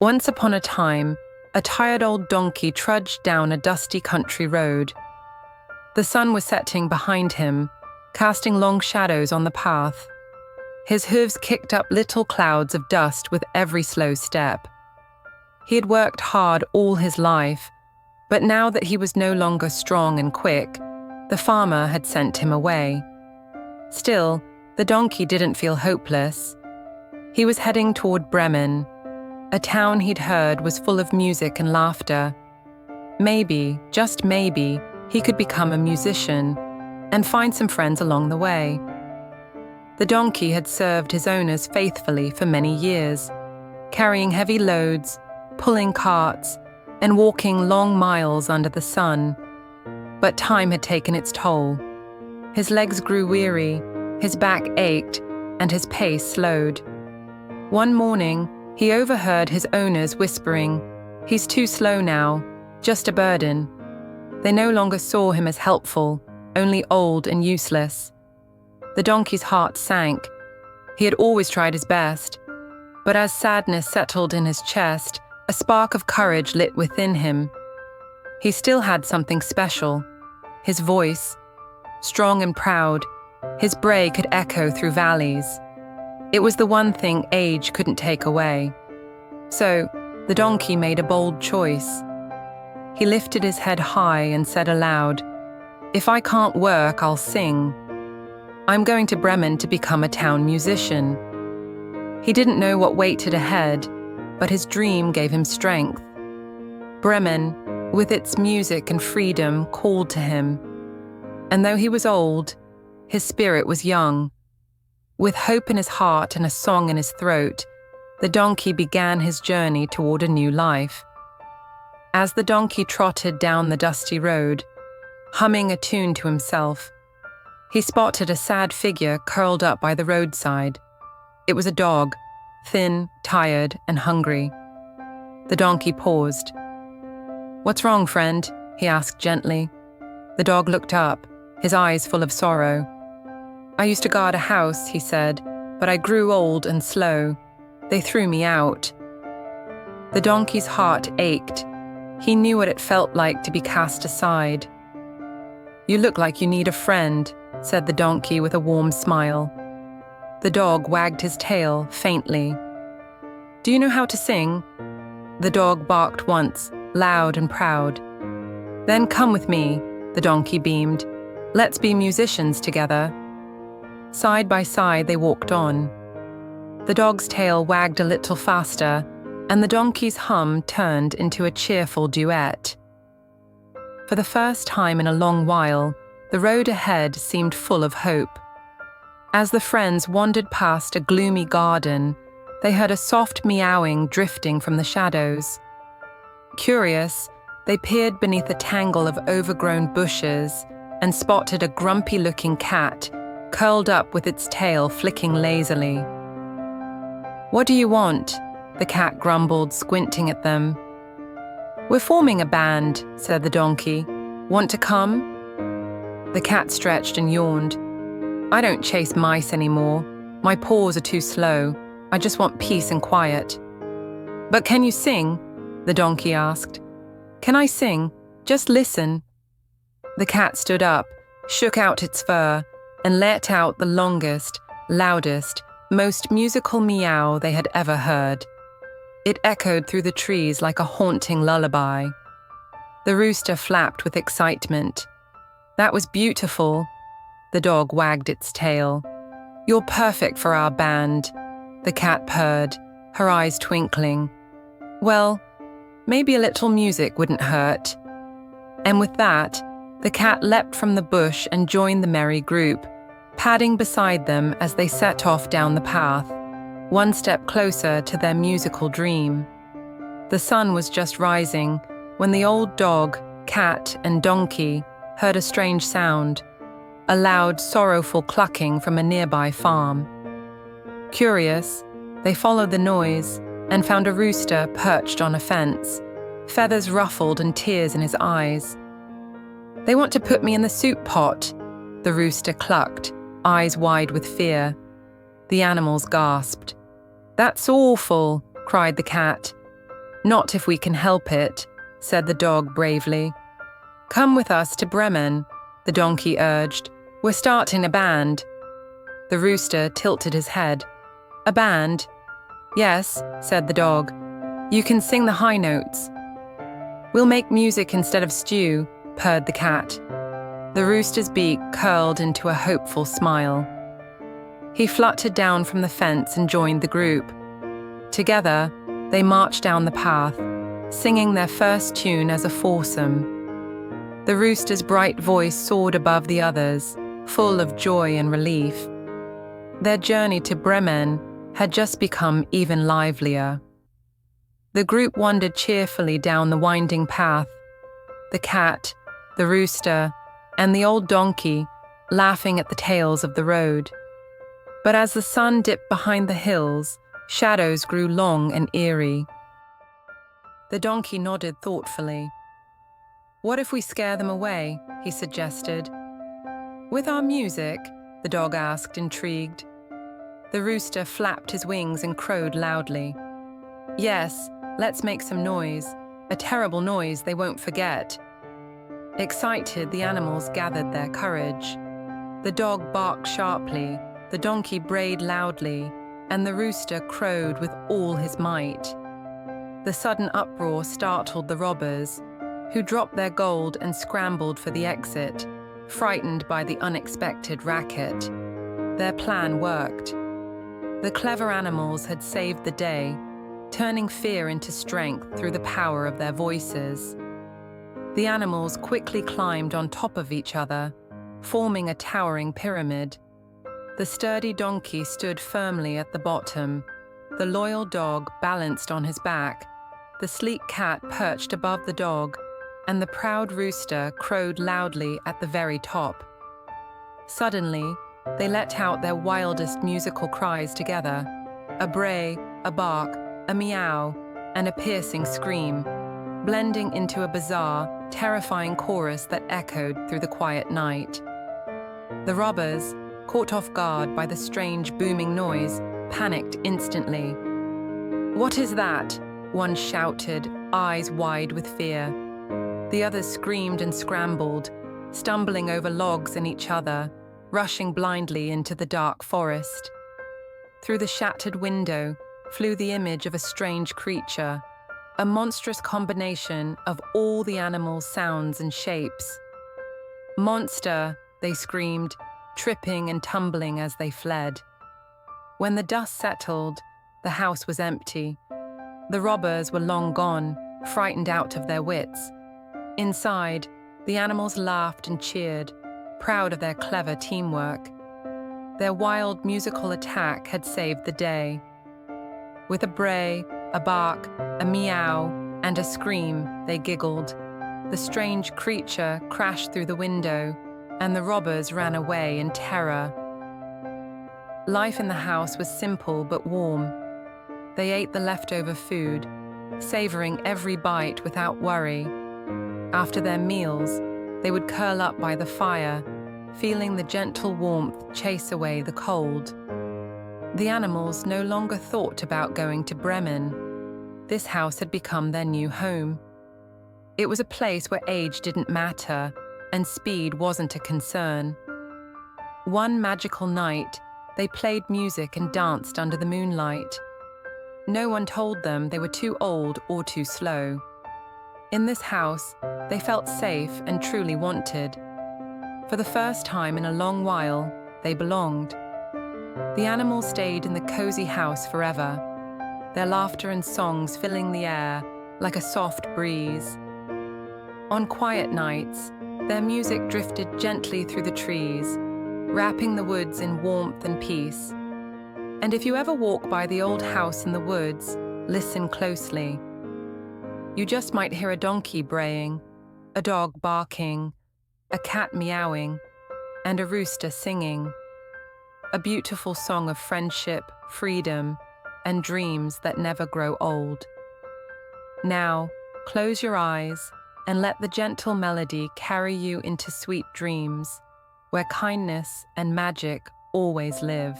Once upon a time, a tired old donkey trudged down a dusty country road. The sun was setting behind him, casting long shadows on the path. His hooves kicked up little clouds of dust with every slow step. He had worked hard all his life, but now that he was no longer strong and quick, the farmer had sent him away. Still, the donkey didn't feel hopeless. He was heading toward Bremen, a town he'd heard was full of music and laughter. Maybe, just maybe, he could become a musician and find some friends along the way. The donkey had served his owners faithfully for many years, carrying heavy loads, pulling carts, and walking long miles under the sun. But time had taken its toll. His legs grew weary, his back ached, and his pace slowed. One morning, he overheard his owners whispering, "He's too slow now, just a burden." They no longer saw him as helpful, only old and useless. The donkey's heart sank. He had always tried his best, but as sadness settled in his chest, a spark of courage lit within him. He still had something special. His voice, strong and proud, his bray could echo through valleys. It was the one thing age couldn't take away. So, the donkey made a bold choice. He lifted his head high and said aloud, "If I can't work, I'll sing. I'm going to Bremen to become a town musician." He didn't know what waited ahead, but his dream gave him strength. Bremen, with its music and freedom, called to him. And though he was old, his spirit was young. With hope in his heart and a song in his throat, the donkey began his journey toward a new life. As the donkey trotted down the dusty road, humming a tune to himself, he spotted a sad figure curled up by the roadside. It was a dog, thin, tired, and hungry. The donkey paused. "What's wrong, friend?" he asked gently. The dog looked up, his eyes full of sorrow. "I used to guard a house," he said, "but I grew old and slow. They threw me out." The donkey's heart ached. He knew what it felt like to be cast aside. "You look like you need a friend," said the donkey with a warm smile. The dog wagged his tail faintly. "Do you know how to sing?" The dog barked once, loud and proud. "Then come with me," the donkey beamed. "Let's be musicians together." Side by side they walked on. The dog's tail wagged a little faster, and the donkey's hum turned into a cheerful duet. For the first time in a long while, the road ahead seemed full of hope. As the friends wandered past a gloomy garden, they heard a soft meowing drifting from the shadows. Curious, they peered beneath a tangle of overgrown bushes and spotted a grumpy-looking cat curled up with its tail flicking lazily. "What do you want?" the cat grumbled, squinting at them. "We're forming a band," said the donkey. "Want to come?" The cat stretched and yawned. "I don't chase mice anymore. My paws are too slow. I just want peace and quiet." "But can you sing?" the donkey asked. "Can I sing? Just listen." The cat stood up, shook out its fur, and let out the longest, loudest, most musical meow they had ever heard. It echoed through the trees like a haunting lullaby. The rooster flapped with excitement. "That was beautiful." The dog wagged its tail. "You're perfect for our band," the cat purred, her eyes twinkling. "Well, maybe a little music wouldn't hurt." And with that, the cat leapt from the bush and joined the merry group, padding beside them as they set off down the path, one step closer to their musical dream. The sun was just rising when the old dog, cat, and donkey heard a strange sound, a loud, sorrowful clucking from a nearby farm. Curious, they followed the noise and found a rooster perched on a fence, feathers ruffled and tears in his eyes. "They want to put me in the soup pot," the rooster clucked, eyes wide with fear. The animals gasped. "That's awful," cried the cat. "Not if we can help it," said the dog bravely. "Come with us to Bremen," the donkey urged. "We're starting a band." The rooster tilted his head. "A band?" "Yes," said the dog. "You can sing the high notes." "We'll make music instead of stew," purred the cat. The rooster's beak curled into a hopeful smile. He fluttered down from the fence and joined the group. Together, they marched down the path, singing their first tune as a foursome. The rooster's bright voice soared above the others, full of joy and relief. Their journey to Bremen had just become even livelier. The group wandered cheerfully down the winding path, the cat, the rooster, and the old donkey laughing at the tales of the road. But as the sun dipped behind the hills, shadows grew long and eerie. The donkey nodded thoughtfully. "What if we scare them away?" he suggested. "With our music?" the dog asked, intrigued. The rooster flapped his wings and crowed loudly. "Yes, let's make some noise, a terrible noise they won't forget." Excited, the animals gathered their courage. The dog barked sharply, the donkey brayed loudly, and the rooster crowed with all his might. The sudden uproar startled the robbers, who dropped their gold and scrambled for the exit, frightened by the unexpected racket. Their plan worked. The clever animals had saved the day, turning fear into strength through the power of their voices. The animals quickly climbed on top of each other, forming a towering pyramid. The sturdy donkey stood firmly at the bottom, the loyal dog balanced on his back, the sleek cat perched above the dog, and the proud rooster crowed loudly at the very top. Suddenly, they let out their wildest musical cries together: a bray, a bark, a meow, and a piercing scream, blending into a bizarre, terrifying chorus that echoed through the quiet night. The robbers, caught off guard by the strange booming noise, panicked instantly. "What is that?" one shouted, eyes wide with fear. The others screamed and scrambled, stumbling over logs and each other, rushing blindly into the dark forest. Through the shattered window flew the image of a strange creature, a monstrous combination of all the animals' sounds and shapes. "Monster!" they screamed, tripping and tumbling as they fled. When the dust settled, the house was empty. The robbers were long gone, frightened out of their wits. Inside, the animals laughed and cheered, proud of their clever teamwork. Their wild musical attack had saved the day. With a bray, a bark, a meow, and a scream, they giggled. The strange creature crashed through the window, and the robbers ran away in terror. Life in the house was simple but warm. They ate the leftover food, savoring every bite without worry. After their meals, they would curl up by the fire, feeling the gentle warmth chase away the cold. The animals no longer thought about going to Bremen. This house had become their new home. It was a place where age didn't matter and speed wasn't a concern. One magical night, they played music and danced under the moonlight. No one told them they were too old or too slow. In this house, they felt safe and truly wanted. For the first time in a long while, they belonged. The animals stayed in the cozy house forever, their laughter and songs filling the air like a soft breeze. On quiet nights, their music drifted gently through the trees, wrapping the woods in warmth and peace. And if you ever walk by the old house in the woods, listen closely. You just might hear a donkey braying, a dog barking, a cat meowing, and a rooster singing. A beautiful song of friendship, freedom, and dreams that never grow old. Now, close your eyes and let the gentle melody carry you into sweet dreams, where kindness and magic always live.